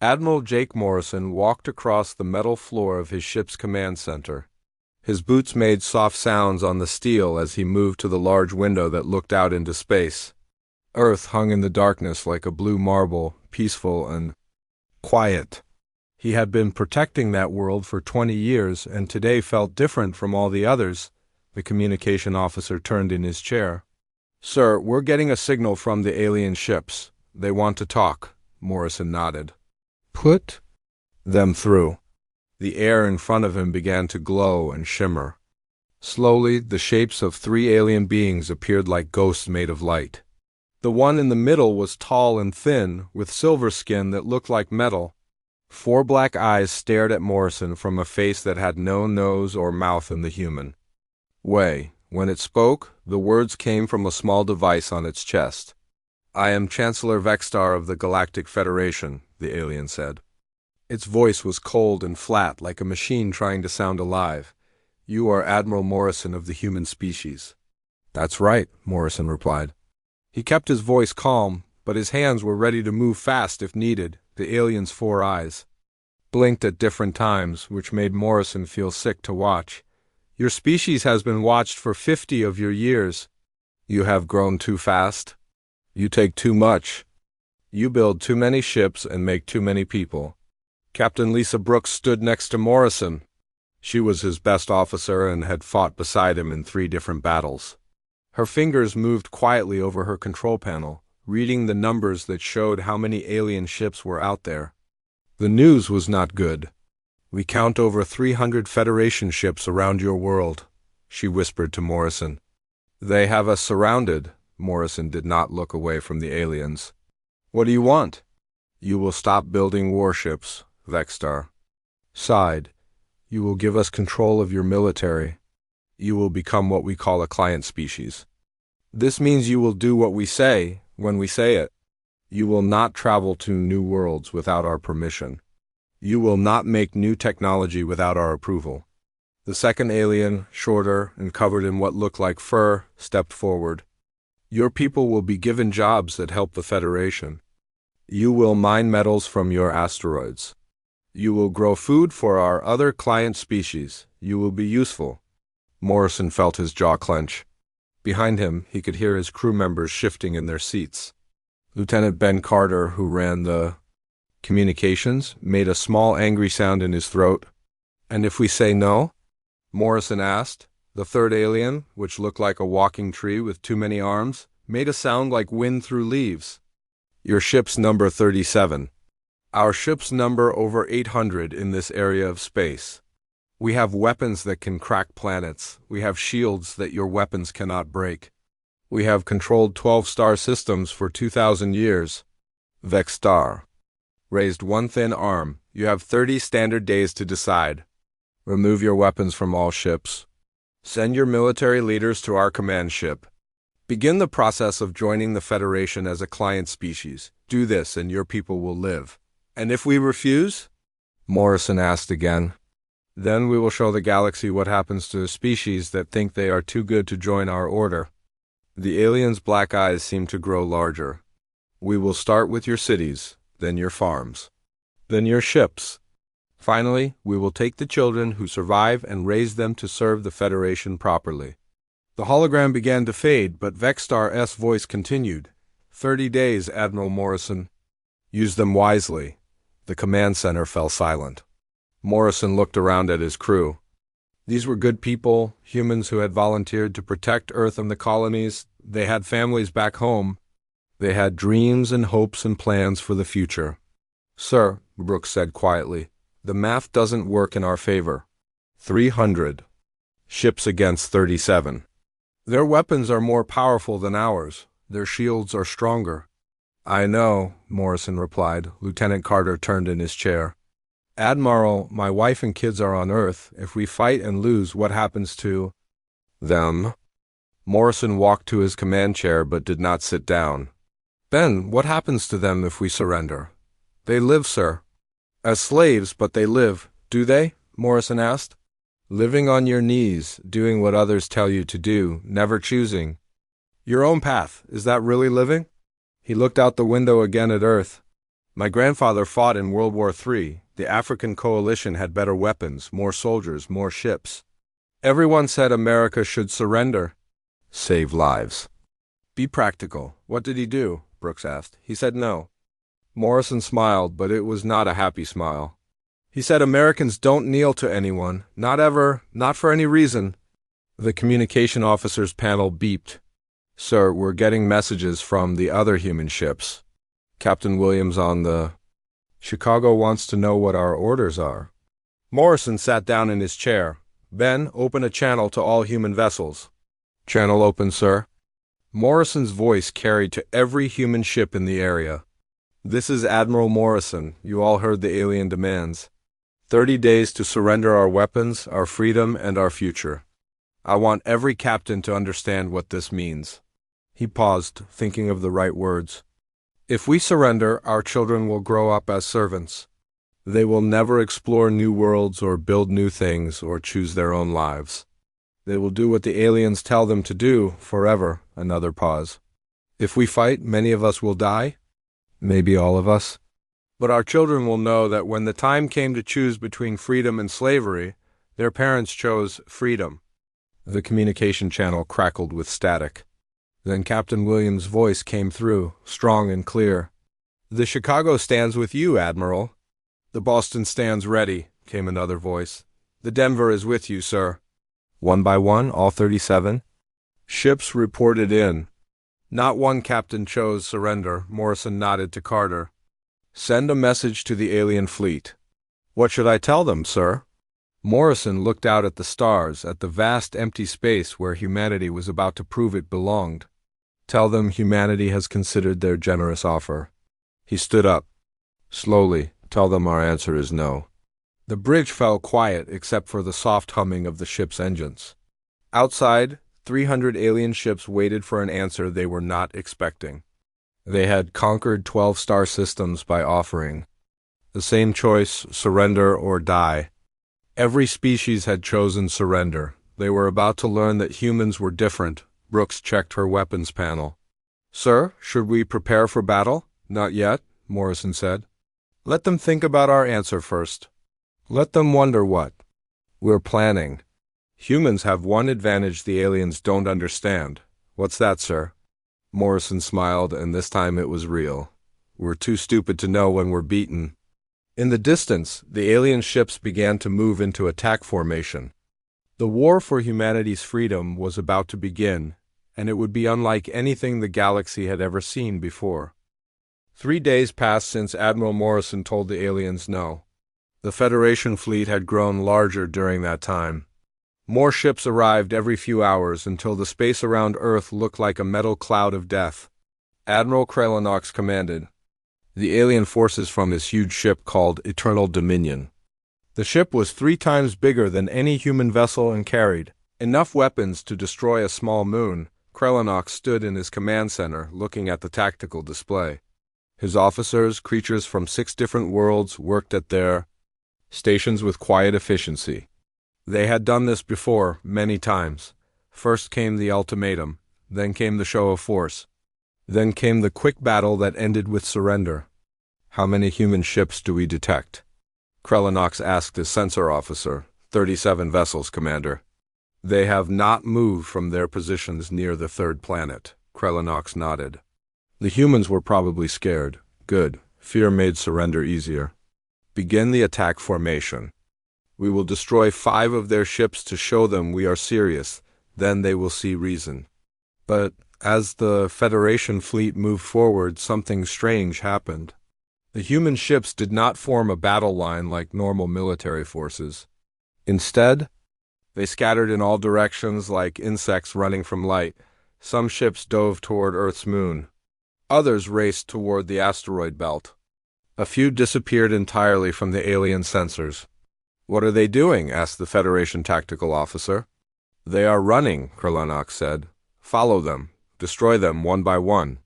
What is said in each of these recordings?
Admiral Jake Morrison walked across the metal floor of his ship's command center. His boots made soft sounds on the steel as he moved to the large window that looked out into space. Earth hung in the darkness like a blue marble, peaceful and quiet. He had been protecting that world for 20 years and today felt different from all the others. The communication officer turned in his chair. "Sir, we're getting a signal from the alien ships. They want to talk." Morrison nodded. "Put them through." The air in front of him began to glow and shimmer. Slowly, the shapes of 3 alien beings appeared like ghosts made of light. The one in the middle was tall and thin, with silver skin that looked like metal. 4 black eyes stared at Morrison from a face that had no nose or mouth in the human way. When it spoke, the words came from a small device on its chest. "I am Chancellor Vexstar of the Galactic Federation," the alien said. Its voice was cold and flat, like a machine trying to sound alive. "You are Admiral Morrison of the human species." "That's right," Morrison replied. He kept his voice calm, but his hands were ready to move fast if needed. The alien's 4 eyes blinked at different times, which made Morrison feel sick to watch. "Your species has been watched for 50 of your years. You have grown too fast. You take too much. You build too many ships and make too many people." Captain Lisa Brooks stood next to Morrison. She was his best officer and had fought beside him in 3 different battles. Her fingers moved quietly over her control panel, reading the numbers that showed how many alien ships were out there. "The news was not good. We count over 300 Federation ships around your world," she whispered to Morrison. "They have us surrounded." Morrison did not look away from the aliens. "What do you want?" "You will stop building warships," Vexstar sighed. "You will give us control of your military. You will become what we call a client species. This means you will do what we say when we say it. You will not travel to new worlds without our permission. You will not make new technology without our approval." The second alien, shorter and covered in what looked like fur, stepped forward. "Your people will be given jobs that help the Federation. You will mine metals from your asteroids. You will grow food for our other client species. You will be useful." Morrison felt his jaw clench. Behind him, he could hear his crew members shifting in their seats. Lieutenant Ben Carter, who ran the communications, made a small angry sound in his throat. "And if we say no?" Morrison asked. The third alien, which looked like a walking tree with too many arms, made a sound like wind through leaves. "Your ship's number 37. Our ships number over 800 in this area of space. We have weapons that can crack planets. We have shields that your weapons cannot break. We have controlled 12-star systems for 2,000 years. Vexstar raised one thin arm. "You have 30 standard days to decide. Remove your weapons from all ships. Send your military leaders to our command ship. Begin the process of joining the Federation as a client species. Do this and your people will live." "And if we refuse?" Morrison asked again. "Then we will show the galaxy what happens to species that think they are too good to join our order." The alien's black eyes seemed to grow larger. "We will start with your cities, then your farms, then your ships. Finally, we will take the children who survive and raise them to serve the Federation properly." The hologram began to fade, but Vexstar's voice continued. 30 days, Admiral Morrison. Use them wisely." The command center fell silent. Morrison looked around at his crew. These were good people, humans who had volunteered to protect Earth and the colonies. They had families back home. They had dreams and hopes and plans for the future. "Sir," Brooks said quietly, "the math doesn't work in our favor. 300 ships against 37. Their weapons are more powerful than ours. Their shields are stronger." "I know," Morrison replied. Lieutenant Carter turned in his chair. "Admiral, my wife and kids are on Earth. If we fight and lose, what happens to them?" Morrison walked to his command chair but did not sit down. "Ben, what happens to them if we surrender?" "They live, sir." "As slaves, but they live, do they?" Morrison asked. "Living on your knees, doing what others tell you to do, never choosing your own path. Is that really living?" He looked out the window again at Earth. My grandfather fought in World War III. The African coalition had better weapons, more soldiers, more ships. Everyone said America should surrender. Save lives. Be practical. What did he do? Brooks asked. He said no. Morrison smiled, but it was not a happy smile. He said Americans don't kneel to anyone, not ever, not for any reason. The communication officer's panel beeped. Sir, we're getting messages from the other human ships. Captain Williams on the Chicago wants to know what our orders are. Morrison sat down in his chair. Ben, open a channel to all human vessels. Channel open, sir. Morrison's voice carried to every human ship in the area. This is Admiral Morrison. You all heard the alien demands. 30 days to surrender our weapons, our freedom, and our future. I want every captain to understand what this means. He paused, thinking of the right words. If we surrender, our children will grow up as servants. They will never explore new worlds or build new things or choose their own lives. They will do what the aliens tell them to do forever. Another pause. If we fight, many of us will die. Maybe all of us. But our children will know that when the time came to choose between freedom and slavery, their parents chose freedom. The communication channel crackled with static. Then Captain Williams' voice came through, strong and clear. The Chicago stands with you, Admiral. The Boston stands ready, came another voice. The Denver is with you, sir. One by one, all 37? Ships reported in. Not one captain chose surrender. Morrison nodded to Carter. Send a message to the alien fleet. What should I tell them, sir? Morrison looked out at the stars, at the vast empty space where humanity was about to prove it belonged. Tell them humanity has considered their generous offer. He stood up. Slowly, tell them our answer is no. The bridge fell quiet except for the soft humming of the ship's engines. Outside, 300 alien ships waited for an answer they were not expecting. They had conquered 12 star systems by offering the same choice, surrender or die. Every species had chosen surrender. They were about to learn that humans were different. Brooks checked her weapons panel. Sir, should we prepare for battle? Not yet, Morrison said. Let them think about our answer first. Let them wonder what. We're planning. Humans have one advantage the aliens don't understand. What's that, sir? Morrison smiled, and this time it was real. We're too stupid to know when we're beaten. In the distance, the alien ships began to move into attack formation. The war for humanity's freedom was about to begin, and it would be unlike anything the galaxy had ever seen before. 3 days passed since Admiral Morrison told the aliens no. The Federation fleet had grown larger during that time. More ships arrived every few hours until the space around Earth looked like a metal cloud of death. Admiral Kralanox commanded the alien forces from his huge ship called Eternal Dominion. The ship was 3 times bigger than any human vessel and carried enough weapons to destroy a small moon. Kralanox stood in his command center, looking at the tactical display. His officers, creatures from 6 different worlds, worked at their stations with quiet efficiency. They had done this before, many times. First came the ultimatum, then came the show of force. Then came the quick battle that ended with surrender. How many human ships do we detect? Kralanox asked his sensor officer. 37 vessels, Commander. They have not moved from their positions near the 3rd planet. Kralanox nodded. The humans were probably scared. Good. Fear made surrender easier. Begin the attack formation. We will destroy 5 of their ships to show them we are serious. Then they will see reason. But as the Federation fleet moved forward, something strange happened. The human ships did not form a battle line like normal military forces. Instead, they scattered in all directions like insects running from light. Some ships dove toward Earth's moon. Others raced toward the asteroid belt. A few disappeared entirely from the alien sensors. What are they doing? Asked the Federation tactical officer. They are running, Kralanox said. Follow them. Destroy them one by one.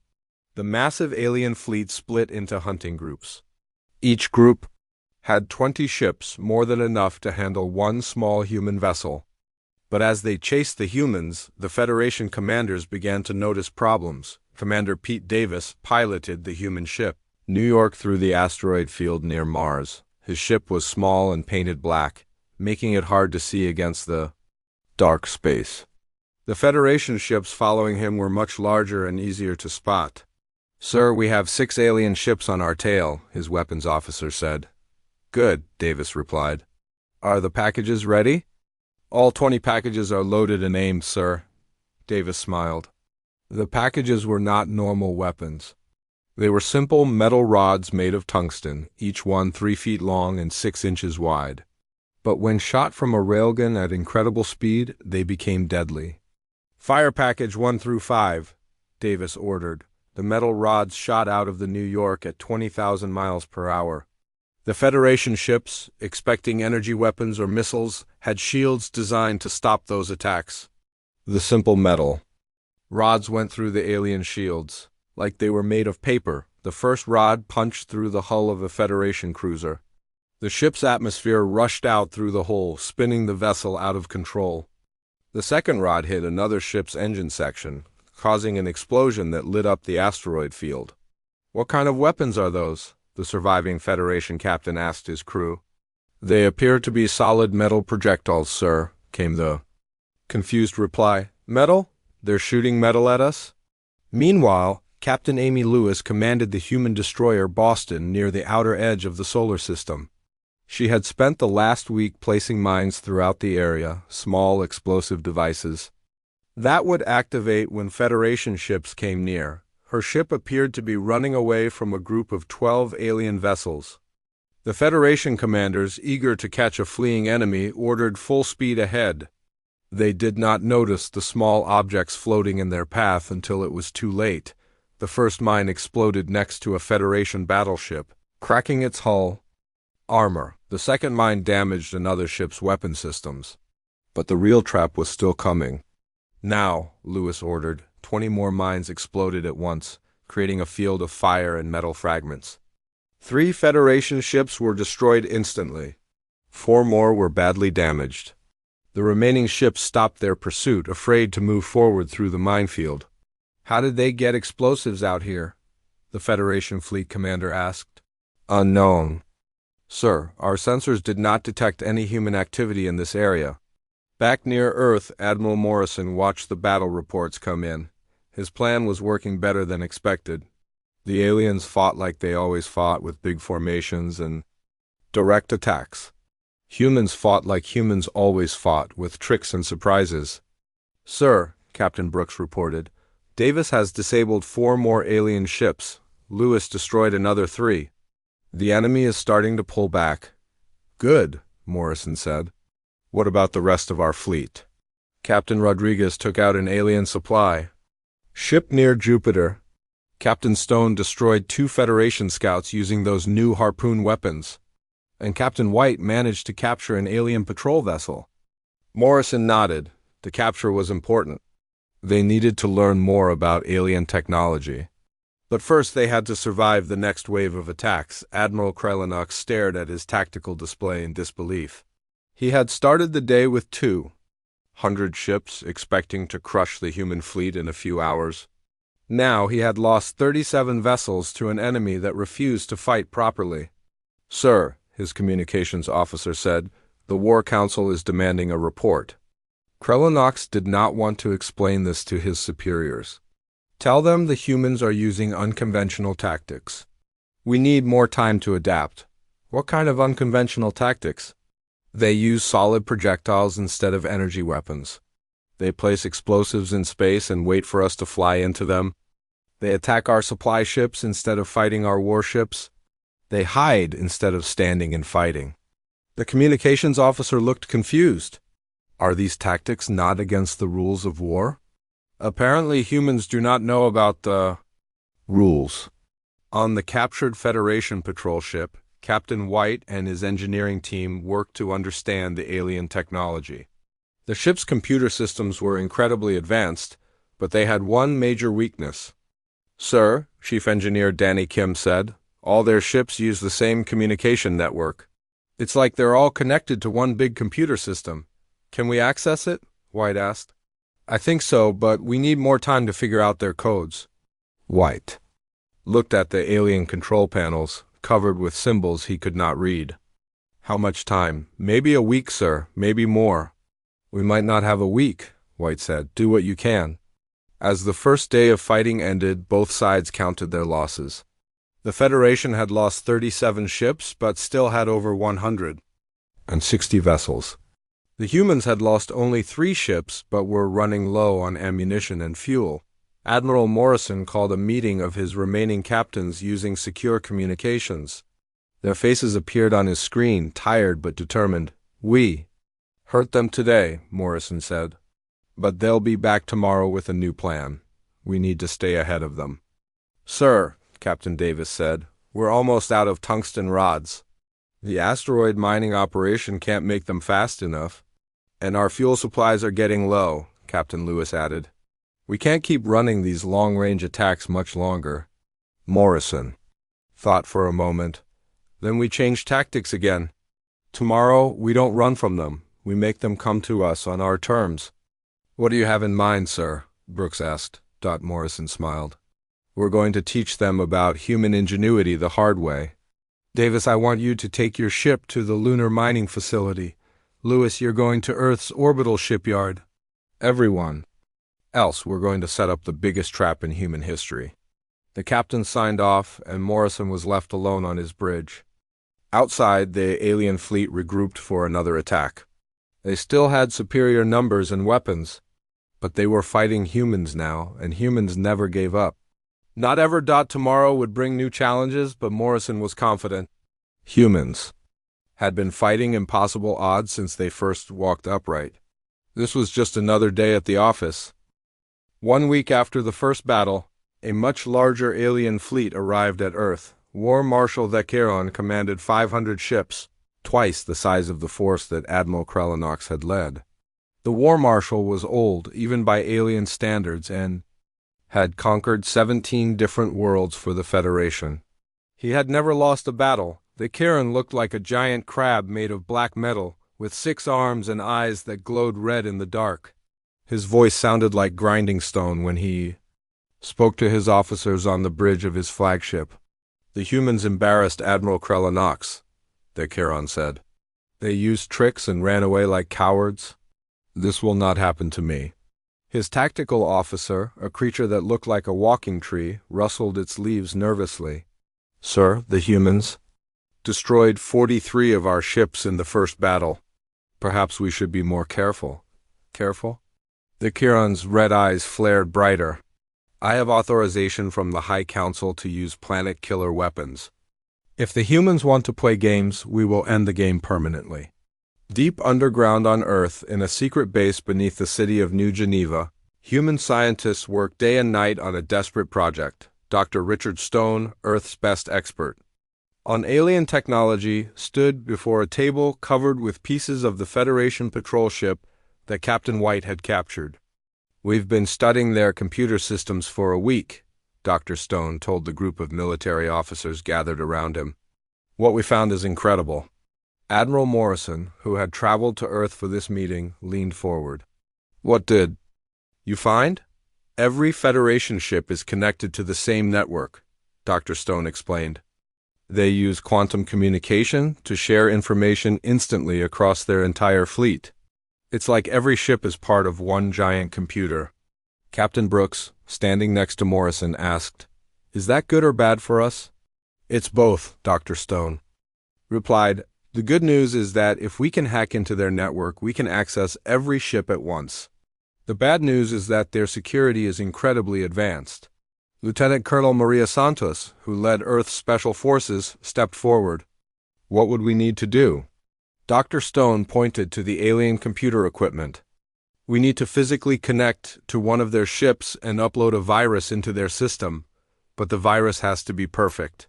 The massive alien fleet split into hunting groups. Each group had 20 ships, more than enough to handle 1 small human vessel. But as they chased the humans, the Federation commanders began to notice problems. Commander Pete Davis piloted the human ship. New York through the asteroid field near Mars. His ship was small and painted black, making it hard to see against the dark space. The Federation ships following him were much larger and easier to spot. "Sir, we have 6 alien ships on our tail," his weapons officer said. "Good," Davis replied. "Are the packages ready?" "All 20 packages are loaded and aimed, sir." Davis smiled. The packages were not normal weapons. They were simple metal rods made of tungsten, each one 3 feet long and 6 inches wide. But when shot from a railgun at incredible speed, they became deadly. "Fire package 1 through 5, Davis ordered. The metal rods shot out of the New York at 20,000 miles per hour. The Federation ships, expecting energy weapons or missiles, had shields designed to stop those attacks. The simple metal rods went through the alien shields. Like they were made of paper, the first rod punched through the hull of a Federation cruiser. The ship's atmosphere rushed out through the hole, spinning the vessel out of control. The second rod hit another ship's engine section, causing an explosion that lit up the asteroid field. "What kind of weapons are those?" the surviving Federation captain asked his crew. "They appear to be solid metal projectiles, sir," came the confused reply. "Metal? They're shooting metal at us?" Meanwhile, Captain Amy Lewis commanded the human destroyer Boston near the outer edge of the solar system. She had spent the last week placing mines throughout the area, small explosive devices that would activate when Federation ships came near. Her ship appeared to be running away from a group of 12 alien vessels. The Federation commanders, eager to catch a fleeing enemy, ordered full speed ahead. They did not notice the small objects floating in their path until it was too late. The first mine exploded next to a Federation battleship, cracking its hull armor. The second mine damaged another ship's weapon systems. But the real trap was still coming. "Now," Lewis ordered. 20 more mines exploded at once, creating a field of fire and metal fragments. 3 Federation ships were destroyed instantly. 4 more were badly damaged. The remaining ships stopped their pursuit, afraid to move forward through the minefield. "How did they get explosives out here?" the Federation fleet commander asked. "Unknown, sir. Our sensors did not detect any human activity in this area." Back near Earth, Admiral Morrison watched the battle reports come in. His plan was working better than expected. The aliens fought like they always fought, with big formations and direct attacks. Humans fought like humans always fought, with tricks and surprises. "Sir," Captain Brooks reported, "Davis has disabled 4 more alien ships. Lewis destroyed another 3. The enemy is starting to pull back." "Good," Morrison said. "What about the rest of our fleet?" Captain Rodriguez took out an alien supply ship near Jupiter. Captain Stone destroyed 2 Federation scouts using those new harpoon weapons. And Captain White managed to capture an alien patrol vessel. Morrison nodded. The capture was important. They needed to learn more about alien technology. But first they had to survive the next wave of attacks. Admiral Krellenuk stared at his tactical display in disbelief. He had started the day with 200 ships, expecting to crush the human fleet in a few hours. Now he had lost 37 vessels to an enemy that refused to fight properly. "Sir," his communications officer said, "the War Council is demanding a report." Krellenuk did not want to explain this to his superiors. "Tell them the humans are using unconventional tactics. We need more time to adapt." "What kind of unconventional tactics?" "They use solid projectiles instead of energy weapons. They place explosives in space and wait for us to fly into them. They attack our supply ships instead of fighting our warships. They hide instead of standing and fighting." The communications officer looked confused. Are these tactics not against the rules of war? Apparently humans do not know about the rules. On the captured Federation patrol ship, Captain White and his engineering team worked to understand the alien technology. The ship's computer systems were incredibly advanced, but they had one major weakness. "Sir," Chief Engineer Danny Kim said, "all their ships use the same communication network. It's like they're all connected to one big computer system. Can we access it?" White asked. "I think so, but we need more time to figure out their codes." White: looked at the alien control panels, covered with symbols he could not read. How much time? Maybe a week, sir, maybe more. We might not have a week, White said. Do what you can. As the first day of fighting ended, both sides counted their losses. The Federation had lost 37 ships, but still had over 160 vessels. The humans had lost only 3 ships, but were running low on ammunition and fuel. Admiral Morrison called a meeting of his remaining captains using secure communications. Their faces appeared on his screen, tired but determined. "We hurt them today," Morrison said. "But they'll be back tomorrow with a new plan. We need to stay ahead of them." "Sir," Captain Davis said, "we're almost out of tungsten rods. The asteroid mining operation can't make them fast enough. And our fuel supplies are getting low," Captain Lewis added. "We can't keep running these long-range attacks much longer." Morrison thought for a moment. "Then we change tactics again. Tomorrow we don't run from them. We make them come to us on our terms." "What do you have in mind, sir?" Brooks asked. Morrison smiled. "We're going to teach them about human ingenuity the hard way. Davis, I want you to take your ship to the lunar mining facility. Lewis, you're going to Earth's orbital shipyard. Everyone else, we're going to set up the biggest trap in human history." The captain signed off, and Morrison was left alone on his bridge. Outside, the alien fleet regrouped for another attack. They still had superior numbers and weapons, but they were fighting humans now, and humans never gave up. Not ever. Tomorrow would bring new challenges, but Morrison was confident. Humans had been fighting impossible odds since they first walked upright. This was just another day at the office. 1 week after the first battle, a much larger alien fleet arrived at Earth. War Marshal Thecheron commanded 500 ships, twice the size of the force that Admiral Krellinox had led. The War Marshal was old, even by alien standards, and had conquered 17 different worlds for the Federation. He had never lost a battle. Thecheron looked like a giant crab made of black metal, with 6 arms and eyes that glowed red in the dark. His voice sounded like grinding stone when he spoke to his officers on the bridge of his flagship. "The humans embarrassed Admiral Krellinox," Thecheron said. "They used tricks and ran away like cowards. This will not happen to me." His tactical officer, a creature that looked like a walking tree, rustled its leaves nervously. "Sir, the humans destroyed 43 of our ships in the first battle. Perhaps we should be more careful." "Careful?" Thecheron's red eyes flared brighter. "I have authorization from the High Council to use planet-killer weapons. If the humans want to play games, we will end the game permanently." Deep underground on Earth, in a secret base beneath the city of New Geneva, human scientists worked day and night on a desperate project. Dr. Richard Stone, Earth's best expert on alien technology, stood before a table covered with pieces of the Federation patrol ship that Captain White had captured. "We've been studying their computer systems for a week," Dr. Stone told the group of military officers gathered around him. "What we found is incredible." Admiral Morrison, who had traveled to Earth for this meeting, leaned forward. "What did you find?" "Every Federation ship is connected to the same network," Dr. Stone explained. "They use quantum communication to share information instantly across their entire fleet. It's like every ship is part of one giant computer." Captain Brooks, standing next to Morrison, asked, "Is that good or bad for us?" "It's both," Dr. Stone replied. "The good news is that if we can hack into their network, we can access every ship at once. The bad news is that their security is incredibly advanced." Lieutenant Colonel Maria Santos, who led Earth's Special Forces, stepped forward. "What would we need to do?" Dr. Stone pointed to the alien computer equipment. "We need to physically connect to one of their ships and upload a virus into their system, but the virus has to be perfect.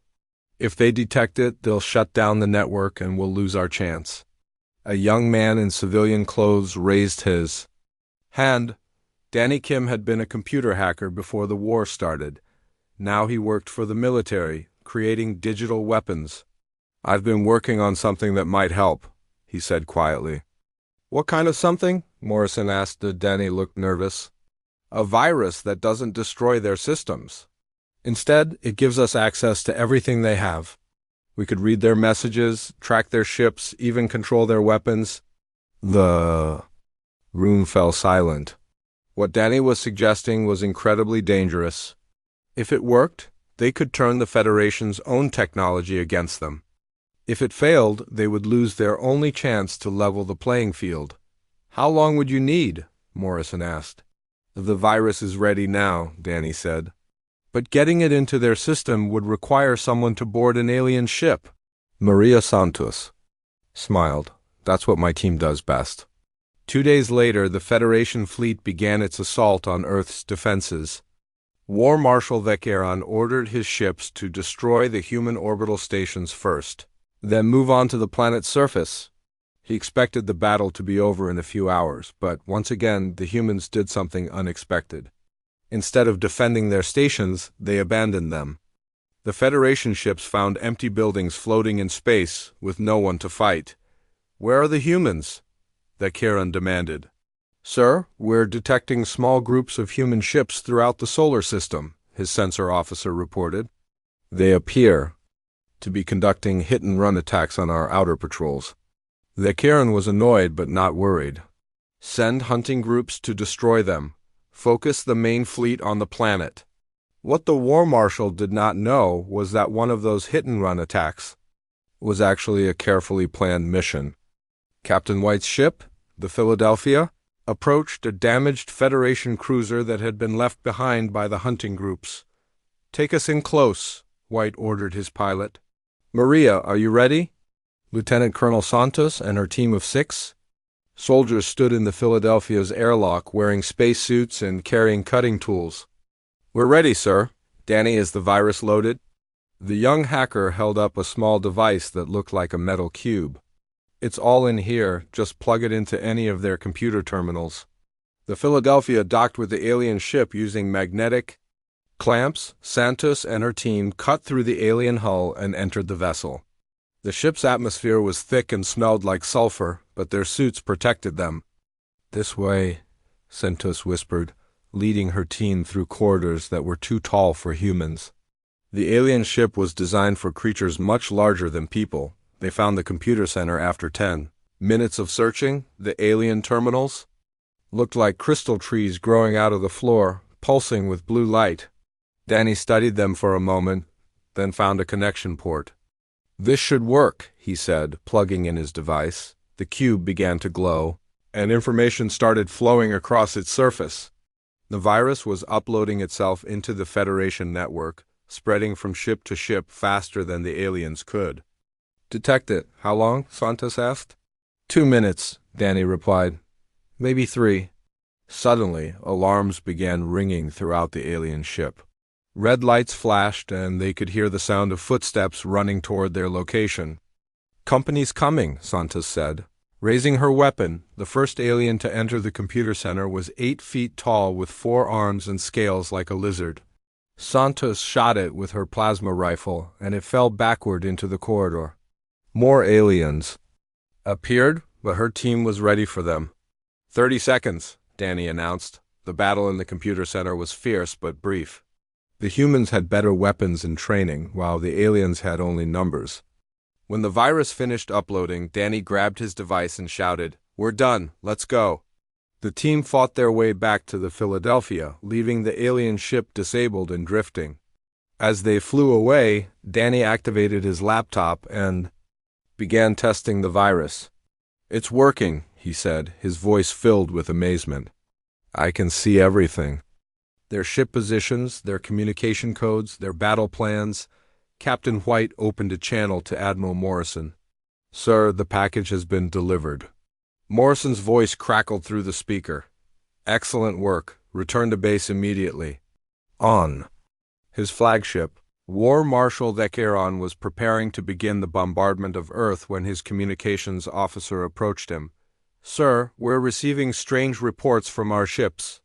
If they detect it, they'll shut down the network and we'll lose our chance." A young man in civilian clothes raised his hand. Danny Kim had been a computer hacker before the war started. Now he worked for the military, creating digital weapons. "I've been working on something that might help," he said quietly. "What kind of something?" Morrison asked. Danny looked nervous. "A virus that doesn't destroy their systems." Instead, it gives us access to everything they have. We could read their messages, track their ships, even control their weapons. The room fell silent. What Danny was suggesting was incredibly dangerous. If it worked, they could turn the Federation's own technology against them. If it failed, they would lose their only chance to level the playing field. How long would you need? Morrison asked. The virus is ready now, Danny said. But getting it into their system would require someone to board an alien ship. Maria Santos smiled. That's what my team does best. 2 days later, the Federation fleet began its assault on Earth's defenses. War Marshal Vecchiaron ordered his ships to destroy the human orbital stations first, then move on to the planet's surface. He expected the battle to be over in a few hours, but once again, the humans did something unexpected. Instead of defending their stations, they abandoned them. The Federation ships found empty buildings floating in space with no one to fight. Where are the humans? Vecchiaron demanded. Sir, we're detecting small groups of human ships throughout the solar system, his sensor officer reported. They appear to be conducting hit-and-run attacks on our outer patrols. Vecchiaron was annoyed but not worried. Send hunting groups to destroy them. Focus the main fleet on the planet. What the War Marshal did not know was that one of those hit-and-run attacks was actually a carefully planned mission. Captain White's ship, the Philadelphia, approached a damaged Federation cruiser that had been left behind by the hunting groups. Take us in close, White ordered his pilot. Maria, are you ready? Lieutenant Colonel Santos and her team of 6? Soldiers stood in the Philadelphia's airlock wearing spacesuits and carrying cutting tools. We're ready, sir. Danny, is the virus loaded? The young hacker held up a small device that looked like a metal cube. It's all in here, just plug it into any of their computer terminals. The Philadelphia docked with the alien ship using magnetic clamps. Santos and her team cut through the alien hull and entered the vessel. The ship's atmosphere was thick and smelled like sulfur, but their suits protected them. This way, Santos whispered, leading her team through corridors that were too tall for humans. The alien ship was designed for creatures much larger than people. They found the computer center after 10 minutes of searching. The alien terminals looked like crystal trees growing out of the floor, pulsing with blue light. Danny studied them for a moment, then found a connection port. This should work, he said, plugging in his device. The cube began to glow, and information started flowing across its surface. The virus was uploading itself into the Federation network, spreading from ship to ship faster than the aliens could. Detect it. How long? Santos asked. 2 minutes, Danny replied. Maybe 3. Suddenly, alarms began ringing throughout the alien ship. Red lights flashed, and they could hear the sound of footsteps running toward their location. Company's coming, Santos said. Raising her weapon, the first alien to enter the computer center was 8 feet tall with 4 arms and scales like a lizard. Santos shot it with her plasma rifle, and it fell backward into the corridor. More aliens appeared, but her team was ready for them. 30 seconds, Danny announced. The battle in the computer center was fierce but brief. The humans had better weapons and training, while the aliens had only numbers. When the virus finished uploading, Danny grabbed his device and shouted, "We're done, let's go." The team fought their way back to the Philadelphia, leaving the alien ship disabled and drifting. As they flew away, Danny activated his laptop and began testing the virus. "It's working," he said, his voice filled with amazement. "I can see everything. Their ship positions, their communication codes, their battle plans." Captain White opened a channel to Admiral Morrison. "Sir, the package has been delivered." Morrison's voice crackled through the speaker. "Excellent work. Return to base immediately." On his flagship, War Marshal Vecchiaron was preparing to begin the bombardment of Earth when his communications officer approached him. "Sir, we're receiving strange reports from our ships."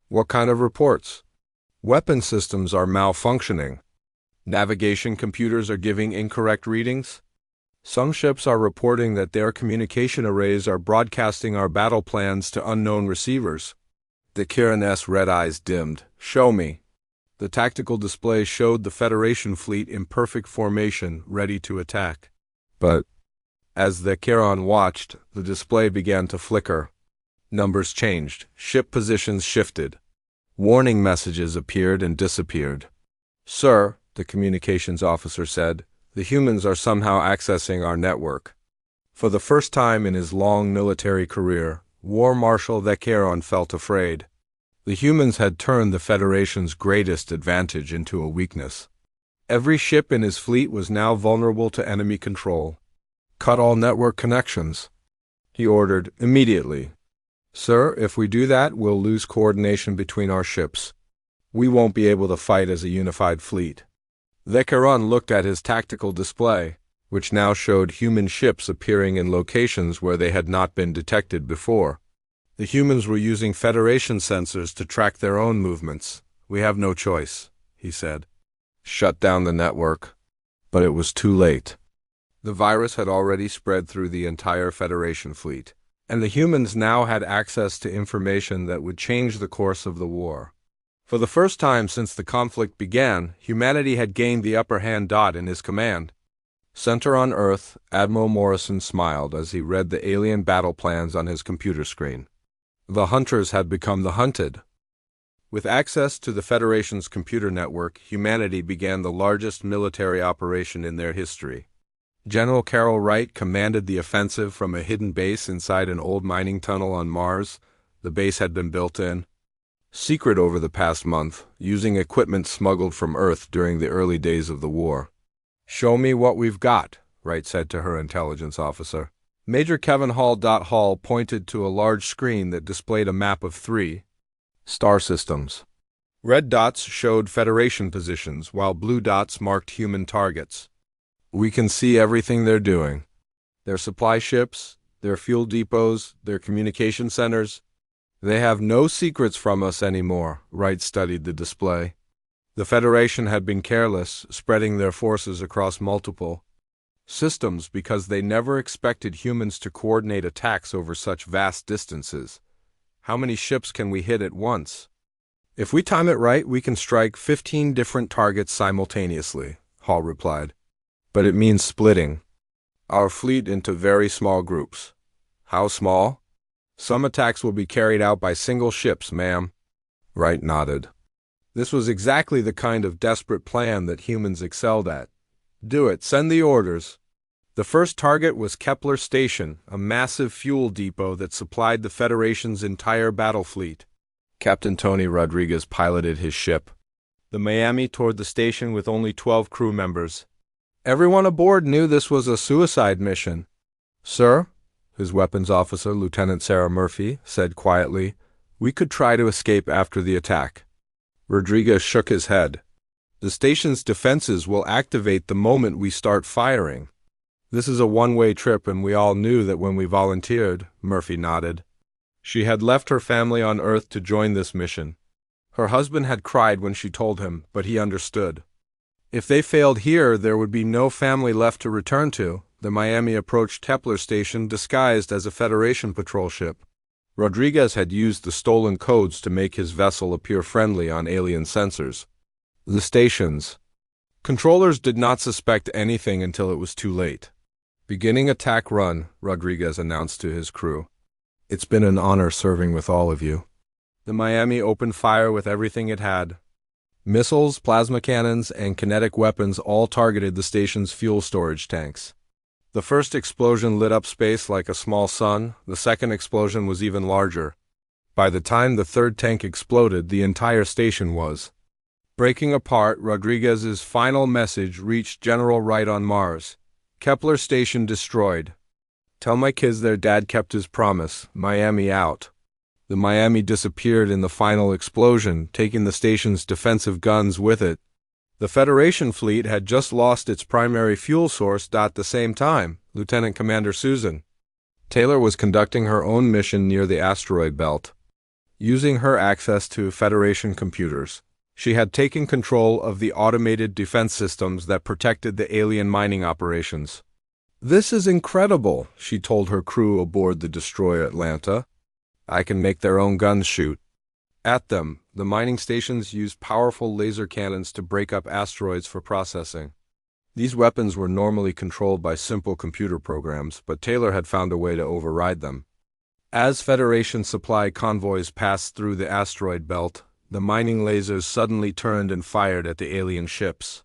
"What kind of reports?" "Weapon systems are malfunctioning. Navigation computers are giving incorrect readings. Some ships are reporting that their communication arrays are broadcasting our battle plans to unknown receivers." The Kiran's red eyes dimmed. "Show me." The tactical display showed the Federation fleet in perfect formation, ready to attack. But as the Charon watched, the display began to flicker. Numbers changed, ship positions shifted. Warning messages appeared and disappeared. "Sir," the communications officer said, "the humans are somehow accessing our network." For the first time in his long military career, War Marshal Charon felt afraid. The humans had turned the Federation's greatest advantage into a weakness. Every ship in his fleet was now vulnerable to enemy control. "Cut all network connections," he ordered immediately. "Sir, if we do that, we'll lose coordination between our ships. We won't be able to fight as a unified fleet." Charon looked at his tactical display, which now showed human ships appearing in locations where they had not been detected before. The humans were using Federation sensors to track their own movements. "We have no choice," he said. "Shut down the network." But it was too late. The virus had already spread through the entire Federation fleet, and the humans now had access to information that would change the course of the war. For the first time since the conflict began, humanity had gained the upper hand. In his command center on Earth, Admiral Morrison smiled as he read the alien battle plans on his computer screen. The hunters had become the hunted. With access to the Federation's computer network, humanity began the largest military operation in their history. General Carol Wright commanded the offensive from a hidden base inside an old mining tunnel on Mars. The base had been built in secret over the past month, using equipment smuggled from Earth during the early days of the war. "Show me what we've got," Wright said to her intelligence officer. Major Kevin Hall pointed to a large screen that displayed a map of 3 star systems. Red dots showed Federation positions, while blue dots marked human targets. "We can see everything they're doing. Their supply ships, their fuel depots, their communication centers. They have no secrets from us anymore," Wright studied the display. The Federation had been careless, spreading their forces across multiple systems because they never expected humans to coordinate attacks over such vast distances. "How many ships can we hit at once?" "If we time it right, we can strike 15 different targets simultaneously," Hall replied. "But it means splitting our fleet into very small groups." "How small?" "Some attacks will be carried out by single ships, ma'am." Wright nodded. This was exactly the kind of desperate plan that humans excelled at. "Do it. Send the orders." The first target was Kepler Station, a massive fuel depot that supplied the Federation's entire battle fleet. Captain Tony Rodriguez piloted his ship, the Miami, toward the station with only 12 crew members. Everyone aboard knew this was a suicide mission. "Sir," his weapons officer, Lieutenant Sarah Murphy, said quietly, "we could try to escape after the attack." Rodriguez shook his head. "The station's defenses will activate the moment we start firing." "This is a one-way trip, and we all knew that when we volunteered," Murphy nodded. She had left her family on Earth to join this mission. Her husband had cried when she told him, but he understood. If they failed here, there would be no family left to return to. The Miami approached Kepler Station disguised as a Federation patrol ship. Rodriguez had used the stolen codes to make his vessel appear friendly on alien sensors. The station's controllers did not suspect anything until it was too late. "Beginning attack run," Rodriguez announced to his crew. "It's been an honor serving with all of you." The Miami opened fire with everything it had. Missiles, plasma cannons, and kinetic weapons all targeted the station's fuel storage tanks. The first explosion lit up space like a small sun. The second explosion was even larger. By the time the third tank exploded, the entire station was breaking apart. Rodriguez's final message reached General Wright on Mars. "Kepler Station destroyed. Tell my kids their dad kept his promise. Miami out." The Miami disappeared in the final explosion, taking the station's defensive guns with it. The Federation fleet had just lost its primary fuel source. At the same time, Lieutenant Commander Susan Taylor was conducting her own mission near the asteroid belt. Using her access to Federation computers, she had taken control of the automated defense systems that protected the alien mining operations. "This is incredible," she told her crew aboard the destroyer Atlanta. "I can make their own guns shoot at them. The mining stations used powerful laser cannons to break up asteroids for processing. These weapons were normally controlled by simple computer programs, but Taylor had found a way to override them. As Federation supply convoys passed through the asteroid belt, the mining lasers suddenly turned and fired at the alien ships.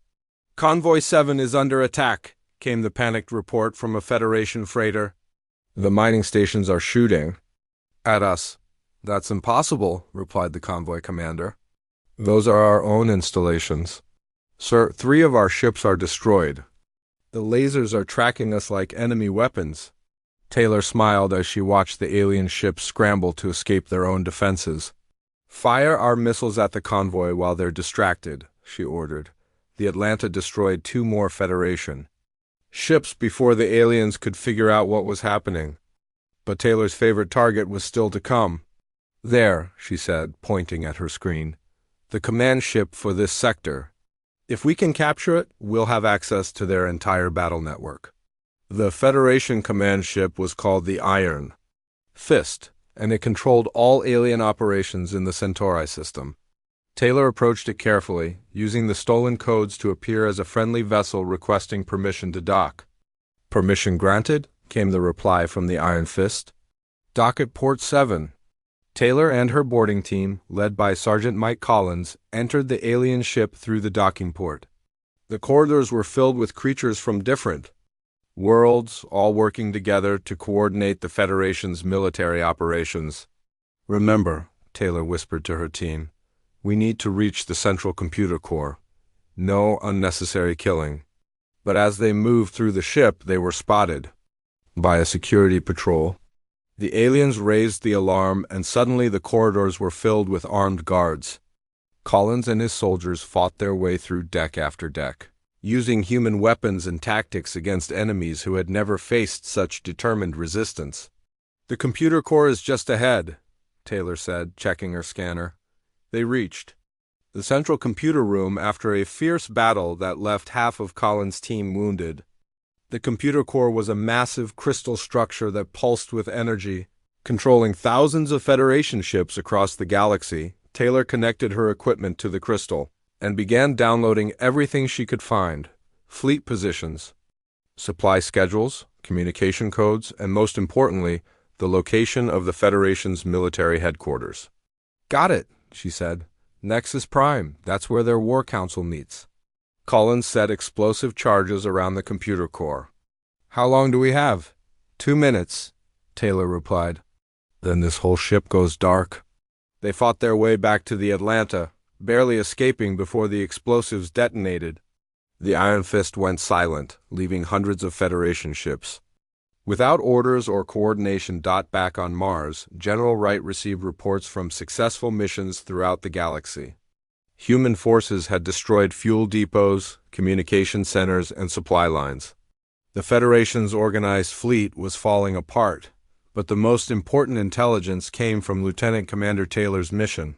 "Convoy 7 is under attack," came the panicked report from a Federation freighter. "The mining stations are shooting at us." "That's impossible," replied the convoy commander. "Those are our own installations. Sir, 3 of our ships are destroyed. The lasers are tracking us like enemy weapons." Taylor smiled as she watched the alien ships scramble to escape their own defenses. "Fire our missiles at the convoy while they're distracted," she ordered. The Atlanta destroyed 2 more Federation ships before the aliens could figure out what was happening. But Taylor's favorite target was still to come. "There," she said, pointing at her screen. "The command ship for this sector. If we can capture it, we'll have access to their entire battle network." The Federation command ship was called the Iron Fist, and it controlled all alien operations in the Centauri system. Taylor approached it carefully, using the stolen codes to appear as a friendly vessel requesting permission to dock. "Permission granted," came the reply from the Iron Fist. "Dock at Port 7. Taylor and her boarding team, led by Sergeant Mike Collins, entered the alien ship through the docking port. The corridors were filled with creatures from different worlds, all working together to coordinate the Federation's military operations. "Remember," Taylor whispered to her team, "we need to reach the central computer core. No unnecessary killing." But as they moved through the ship, they were spotted by a security patrol. The aliens raised the alarm, and suddenly the corridors were filled with armed guards. Collins and his soldiers fought their way through deck after deck, using human weapons and tactics against enemies who had never faced such determined resistance. "The computer core is just ahead," Taylor said, checking her scanner. They reached the central computer room after a fierce battle that left half of Collins' team wounded. The computer core was a massive crystal structure that pulsed with energy, controlling thousands of Federation ships across the galaxy. Taylor connected her equipment to the crystal and began downloading everything she could find: fleet positions, supply schedules, communication codes, and most importantly, the location of the Federation's military headquarters. "Got it," she said. "Nexus Prime, that's where their war council meets." Collins set explosive charges around the computer core. "How long do we have?" 2 minutes, Taylor replied. "Then this whole ship goes dark." They fought their way back to the Atlanta, barely escaping before the explosives detonated. The Iron Fist went silent, leaving hundreds of Federation ships. Without orders or coordination. Back on Mars, General Wright received reports from successful missions throughout the galaxy. Human forces had destroyed fuel depots, communication centers, and supply lines. The Federation's organized fleet was falling apart, but the most important intelligence came from Lieutenant Commander Taylor's mission.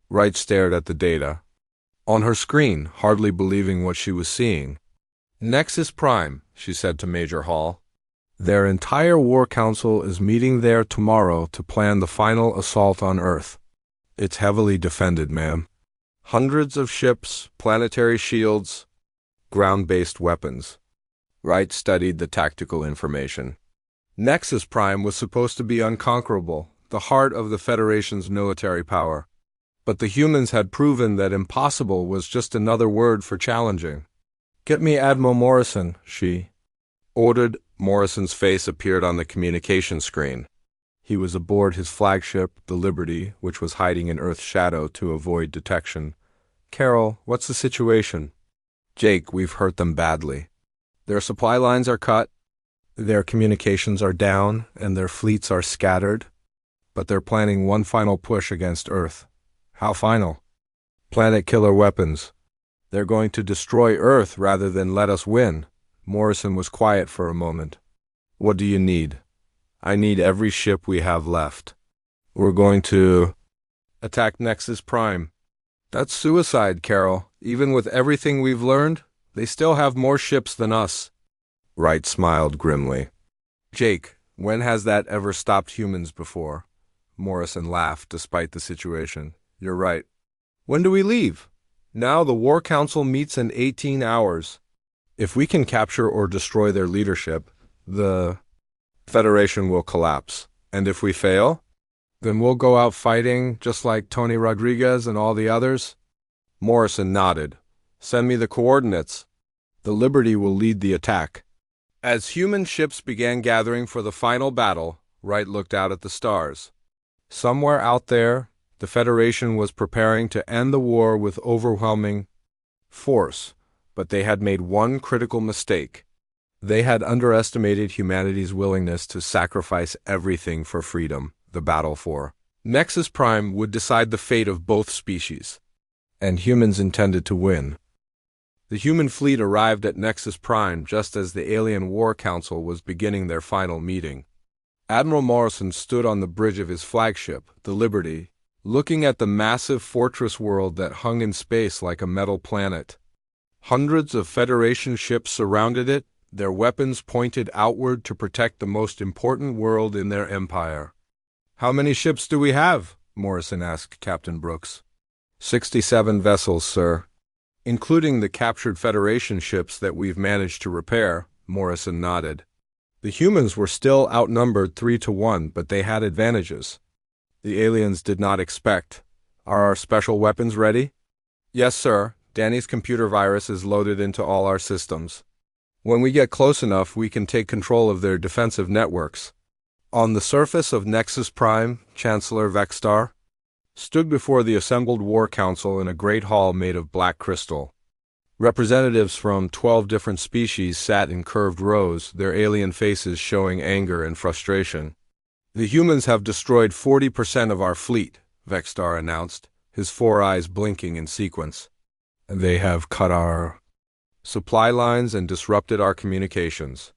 Wright stared at the data on her screen, hardly believing what she was seeing. "Nexus Prime," she said to Major Hall. "Their entire war council is meeting there tomorrow to plan the final assault on Earth. It's heavily defended, ma'am. Hundreds of ships, planetary shields, ground-based weapons." Wright studied the tactical information. Nexus Prime was supposed to be unconquerable, the heart of the Federation's military power. But the humans had proven that impossible was just another word for challenging. "Get me Admiral Morrison," she ordered. Morrison's face appeared on the communication screen. He was aboard his flagship, the Liberty, which was hiding in Earth's shadow to avoid detection. "Carol, what's the situation?" "Jake, we've hurt them badly. Their supply lines are cut, their communications are down, and their fleets are scattered. But they're planning one final push against Earth." "How final?" "Planet killer weapons. They're going to destroy Earth rather than let us win." Morrison was quiet for a moment. "What do you need?" "I need every ship we have left. We're going to attack Nexus Prime." "That's suicide, Carol. Even with everything we've learned, they still have more ships than us." Wright smiled grimly. "Jake, when has that ever stopped humans before?" Morrison laughed despite the situation. "You're right. When do we leave? Now the War Council meets in 18 hours. If we can capture or destroy their leadership, the Federation will collapse. And if we fail, then we'll go out fighting just like Tony Rodriguez and all the others? Morrison nodded. Send me the coordinates. The Liberty will lead the attack. As human ships began gathering for the final battle, Wright looked out at the stars. Somewhere out there, the Federation was preparing to end the war with overwhelming force, but they had made one critical mistake. They had underestimated humanity's willingness to sacrifice everything for freedom, the battle for Nexus Prime would decide the fate of both species, and humans intended to win. The human fleet arrived at Nexus Prime just as the Alien War Council was beginning their final meeting. Admiral Morrison stood on the bridge of his flagship, the Liberty, looking at the massive fortress world that hung in space like a metal planet. Hundreds of Federation ships surrounded it, their weapons pointed outward to protect the most important world in their empire. "How many ships do we have?" Morrison asked Captain Brooks. 67 vessels, sir. Including the captured Federation ships that we've managed to repair, Morrison nodded. The humans were still outnumbered 3-1, but they had advantages. The aliens did not expect. Are our special weapons ready? Yes, sir. Danny's computer virus is loaded into all our systems. When we get close enough, we can take control of their defensive networks. On the surface of Nexus Prime, Chancellor Vexstar stood before the assembled War Council in a great hall made of black crystal. Representatives from 12 different species sat in curved rows, their alien faces showing anger and frustration. The humans have destroyed 40% of our fleet, Vexstar announced, his 4 eyes blinking in sequence. They have cut our supply lines and disrupted our communications.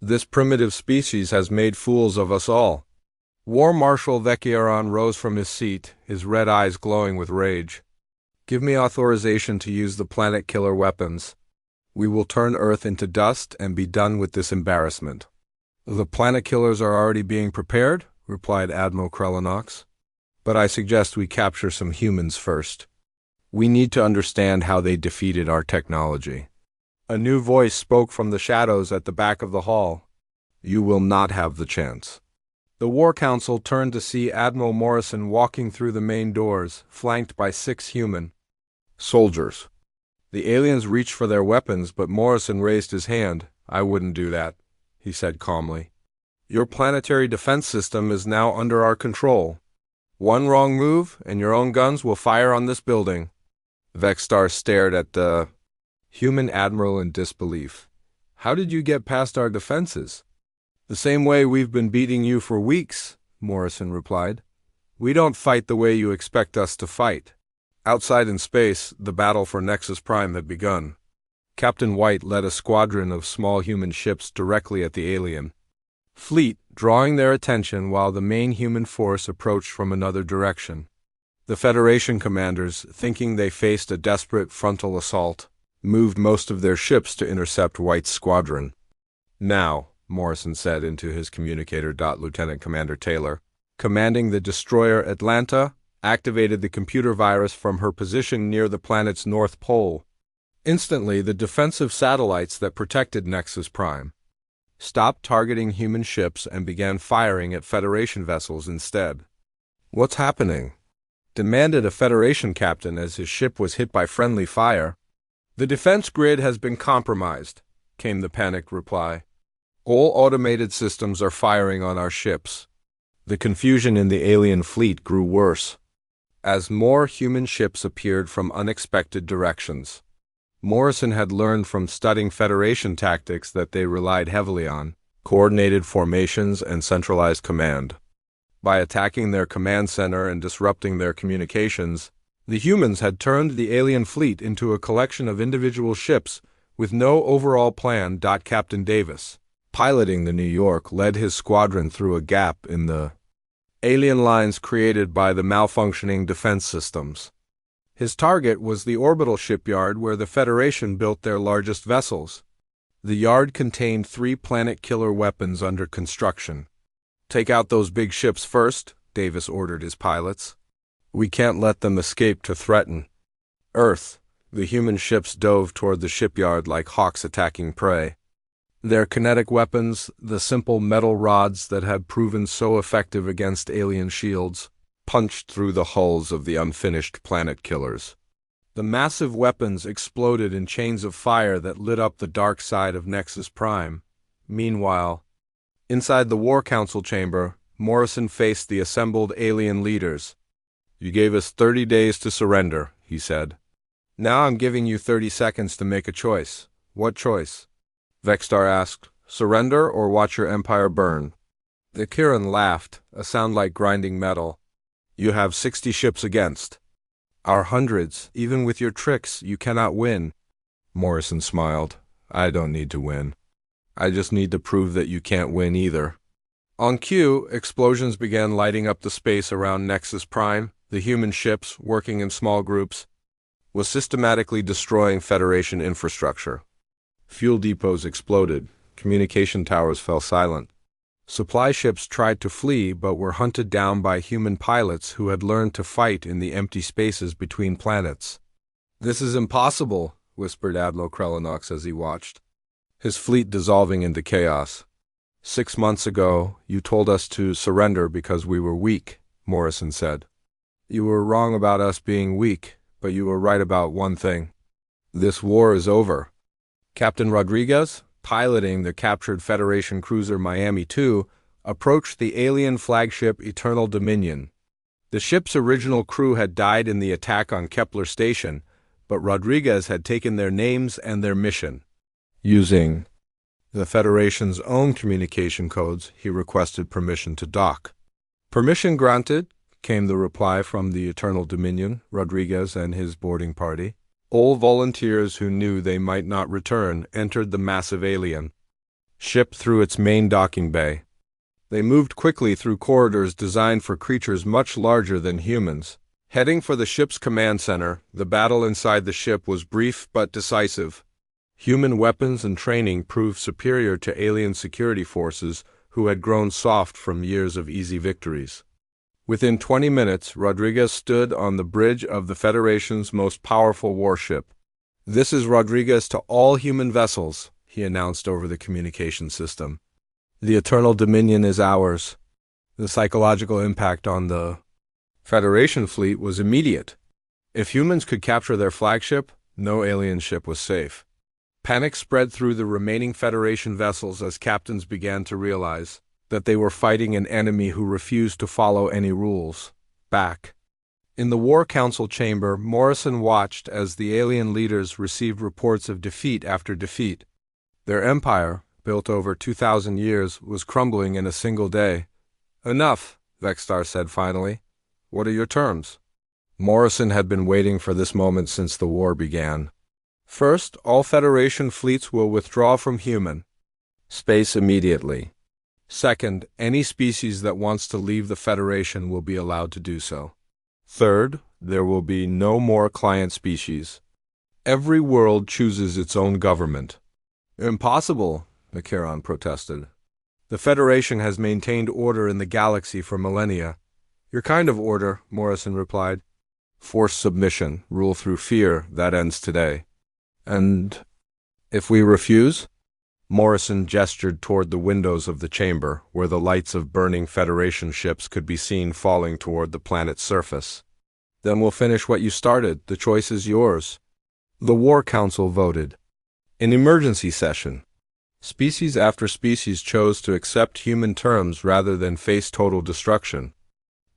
This primitive species has made fools of us all. War Marshal Vecchieron rose from his seat, his red eyes glowing with rage. Give me authorization to use the planet killer weapons. We will turn Earth into dust and be done with this embarrassment. The planet killers are already being prepared, replied Admiral Krellinox. But I suggest we capture some humans first. We need to understand how they defeated our technology. A new voice spoke from the shadows at the back of the hall. You will not have the chance. The War Council turned to see Admiral Morrison walking through the main doors, flanked by 6 human soldiers. The aliens reached for their weapons, but Morrison raised his hand. I wouldn't do that, he said calmly. Your planetary defense system is now under our control. One wrong move, and your own guns will fire on this building. Vexstar stared at the human admiral in disbelief. How did you get past our defenses? The same way we've been beating you for weeks, Morrison replied. We don't fight the way you expect us to fight. Outside in space, the battle for Nexus Prime had begun. Captain White led a squadron of small human ships directly at the alien fleet, drawing their attention while the main human force approached from another direction. The Federation commanders, thinking they faced a desperate frontal assault, moved most of their ships to intercept White's squadron. Now, Morrison said into his communicator. Lieutenant Commander Taylor, commanding the destroyer Atlanta, activated the computer virus from her position near the planet's north pole. Instantly, the defensive satellites that protected Nexus Prime stopped targeting human ships and began firing at Federation vessels instead. What's happening? Demanded a Federation captain as his ship was hit by friendly fire. The defense grid has been compromised, came the panicked reply. All automated systems are firing on our ships. The confusion in the alien fleet grew worse as more human ships appeared from unexpected directions. Morrison had learned from studying Federation tactics that they relied heavily on coordinated formations and centralized command. By attacking their command center and disrupting their communications, the humans had turned the alien fleet into a collection of individual ships with no overall plan. Captain Davis, piloting the New York, led his squadron through a gap in the alien lines created by the malfunctioning defense systems. His target was the orbital shipyard where the Federation built their largest vessels. The yard contained 3 planet killer weapons under construction. Take out those big ships first, Davis ordered his pilots. We can't let them escape to threaten Earth. The human ships dove toward the shipyard like hawks attacking prey. Their kinetic weapons, the simple metal rods that had proven so effective against alien shields, punched through the hulls of the unfinished planet killers. The massive weapons exploded in chains of fire that lit up the dark side of Nexus Prime. Meanwhile, inside the War Council chamber, Morrison faced the assembled alien leaders. "You gave us 30 days to surrender," he said. "Now I'm giving you 30 seconds to make a choice." "What choice?" Vextar asked. "Surrender or watch your empire burn?" The Kirin laughed, a sound like grinding metal. "You have 60 ships against our hundreds. Even with your tricks, you cannot win." Morrison smiled. "I don't need to win. I just need to prove that you can't win either." On cue, explosions began lighting up the space around Nexus Prime. The human ships, working in small groups, was systematically destroying Federation infrastructure. Fuel depots exploded. Communication towers fell silent. Supply ships tried to flee but were hunted down by human pilots who had learned to fight in the empty spaces between planets. "This is impossible," whispered Admiral Krelinox as he watched, his fleet dissolving into chaos. "6 months ago, you told us to surrender because we were weak," Morrison said. "You were wrong about us being weak, but you were right about one thing. This war is over." Captain Rodriguez, piloting the captured Federation cruiser Miami II, approached the alien flagship Eternal Dominion. The ship's original crew had died in the attack on Kepler Station, but Rodriguez had taken their names and their mission. Using the Federation's own communication codes, he requested permission to dock. "Permission granted," came the reply from the Eternal Dominion, Rodriguez and his boarding party. All volunteers who knew they might not return entered the massive alien ship through its main docking bay. They moved quickly through corridors designed for creatures much larger than humans. Heading for the ship's command center, the battle inside the ship was brief but decisive. Human weapons and training proved superior to alien security forces who had grown soft from years of easy victories. Within 20 minutes, Rodriguez stood on the bridge of the Federation's most powerful warship. "This is Rodriguez to all human vessels," he announced over the communication system. "The Eternal Dominion is ours." The psychological impact on the Federation fleet was immediate. If humans could capture their flagship, no alien ship was safe. Panic spread through the remaining Federation vessels as captains began to realize that they were fighting an enemy who refused to follow any rules. Back in the War Council chamber, Morrison watched as the alien leaders received reports of defeat after defeat. Their empire, built over 2,000 years, was crumbling in a single day. "Enough," Vextar said finally. "What are your terms?" Morrison had been waiting for this moment since the war began. "First, all Federation fleets will withdraw from human space immediately. Second, any species that wants to leave the Federation will be allowed to do so. Third, there will be no more client species. Every world chooses its own government." "Impossible," the Charon protested. "The Federation has maintained order in the galaxy for millennia." "Your kind of order," Morrison replied. "Forced submission, rule through fear, that ends today." "And if we refuse?" Morrison gestured toward the windows of the chamber, where the lights of burning Federation ships could be seen falling toward the planet's surface. "Then we'll finish what you started. The choice is yours." The War Council voted. An emergency session. Species after species chose to accept human terms rather than face total destruction.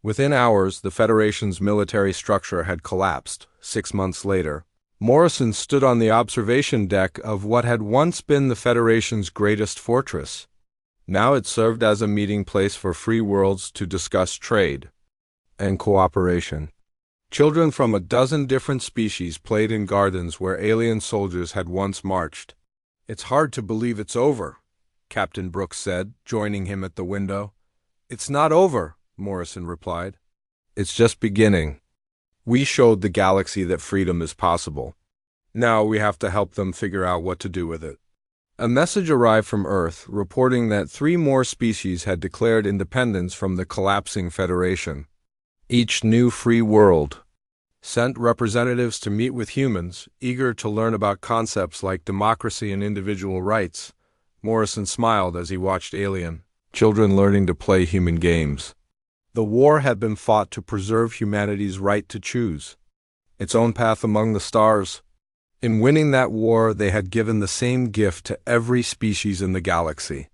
Within hours, the Federation's military structure had collapsed. 6 months later, Morrison stood on the observation deck of what had once been the Federation's greatest fortress. Now it served as a meeting place for free worlds to discuss trade and cooperation. Children from a dozen different species played in gardens where alien soldiers had once marched. "It's hard to believe it's over," Captain Brooks said, joining him at the window. "It's not over," Morrison replied. "It's just beginning. We showed the galaxy that freedom is possible. Now we have to help them figure out what to do with it." A message arrived from Earth reporting that 3 more species had declared independence from the collapsing Federation. Each new free world sent representatives to meet with humans, eager to learn about concepts like democracy and individual rights. Morrison smiled as he watched alien children learning to play human games. The war had been fought to preserve humanity's right to choose its own path among the stars. In winning that war, they had given the same gift to every species in the galaxy.